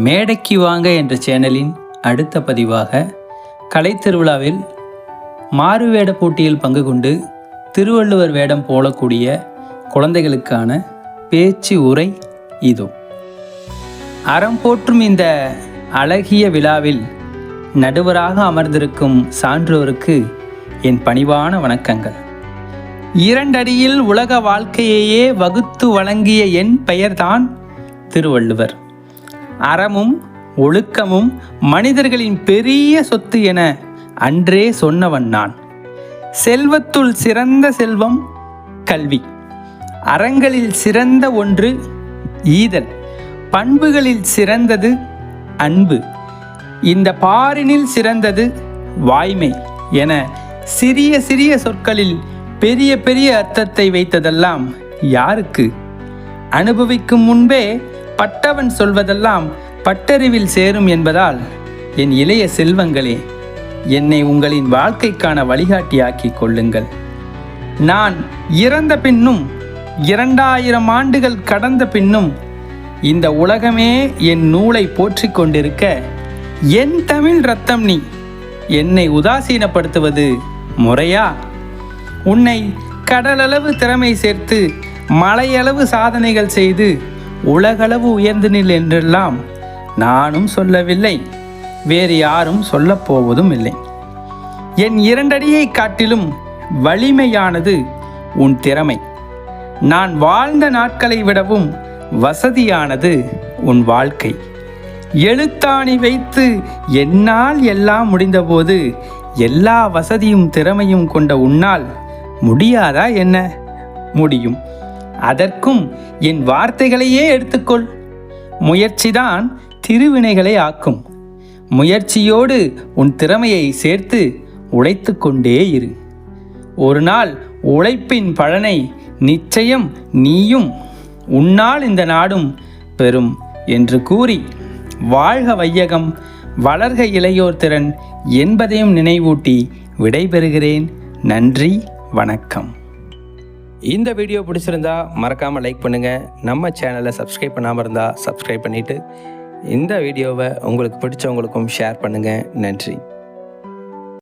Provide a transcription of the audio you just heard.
மேடைக்கு வாங்க என்ற சேனலின் அடுத்த பதிவாக கலைத்திருவிழாவில் மாறுவேட போட்டியில் பங்கு கொண்டு திருவள்ளுவர் வேடம் போலக்கூடிய குழந்தைகளுக்கான பேச்சு உரை இதோ. அறம் போற்றும் இந்த அழகிய விழாவில் நடுவராக அமர்ந்திருக்கும் சான்றோருக்கு என் பணிவான வணக்கங்கள். 2 அடியில் உலக வாழ்க்கையையே வகுத்து வழங்கிய என் பெயர்தான் திருவள்ளுவர். அறமும் ஒழுக்கமும் மனிதர்களின் பெரிய சொத்து என அன்றே சொன்னவன் நான். செல்வத்துள் சிறந்த செல்வம் கல்வி, அறங்களில் சிறந்த ஒன்று ஈதல், பண்புகளில் சிறந்தது அன்பு, இந்த பாரினில் சிறந்தது வாய்மை என சிறிய சிறிய சொற்களில் பெரிய பெரிய அர்த்தத்தை வைத்ததெல்லாம் யாருக்கு? அனுபவிக்கும் முன்பே பட்டவன் சொல்வதெல்லாம் பட்டறிவில் சேரும் என்பதால் என் இளைய செல்வங்களே, என்னை உங்களின் வாழ்க்கைக்கான வழிகாட்டியாக்கிக் கொள்ளுங்கள். நான் இறந்த பின்னும் 2000 ஆண்டுகள் கடந்த பின்னும் இந்த உலகமே என் நூலை போற்றிக் கொண்டிருக்க, என் தமிழ் ரத்தம் நீ என்னை உதாசீனப்படுத்துவது முறையா? உன்னை கடலளவு திறமை சேர்த்து மலையளவு சாதனைகள் செய்து உலகளவு உயர்ந்து நில் என்றெல்லாம் நானும் சொல்லவில்லை, வேறு யாரும் சொல்லப்போவதும் இல்லை. என் 2 அடியை காட்டிலும் வலிமையானது உன் திறமை. நான் வாழ்ந்த நாட்களை விடவும் வசதியானது உன் வாழ்க்கை. எழுத்தாணி வைத்து என்னால் எல்லாம் முடிந்தபோது எல்லா வசதியும் திறமையும் கொண்ட உன்னால் முடியாதா என்ன? முடியும். அதற்கும் என் வார்த்தைகளையே எடுத்துக்கொள். முயற்சிதான் திருவினைகளை ஆக்கும். முயற்சியோடு உன் திறமையை சேர்த்து உழைத்து கொண்டே இரு. ஒரு நாள் உழைப்பின் பலனை நிச்சயம் நீயும் உன்னால் இந்த நாடும் பெறும் என்று கூறி, வாழ்க வையகம், வளர்க இளையோர் திறன் என்பதையும் நினைவூட்டி விடைபெறுகிறேன். நன்றி, வணக்கம். இந்த வீடியோ பிடிச்சிருந்தா மறக்காமல் லைக் பண்ணுங்கள். நம்ம சேனலை சப்ஸ்கிரைப் பண்ணாமல் இருந்தால் சப்ஸ்கிரைப் பண்ணிவிட்டு இந்த வீடியோவை உங்களுக்கு பிடிச்சவங்களுக்கும் ஷேர் பண்ணுங்கள். நன்றி.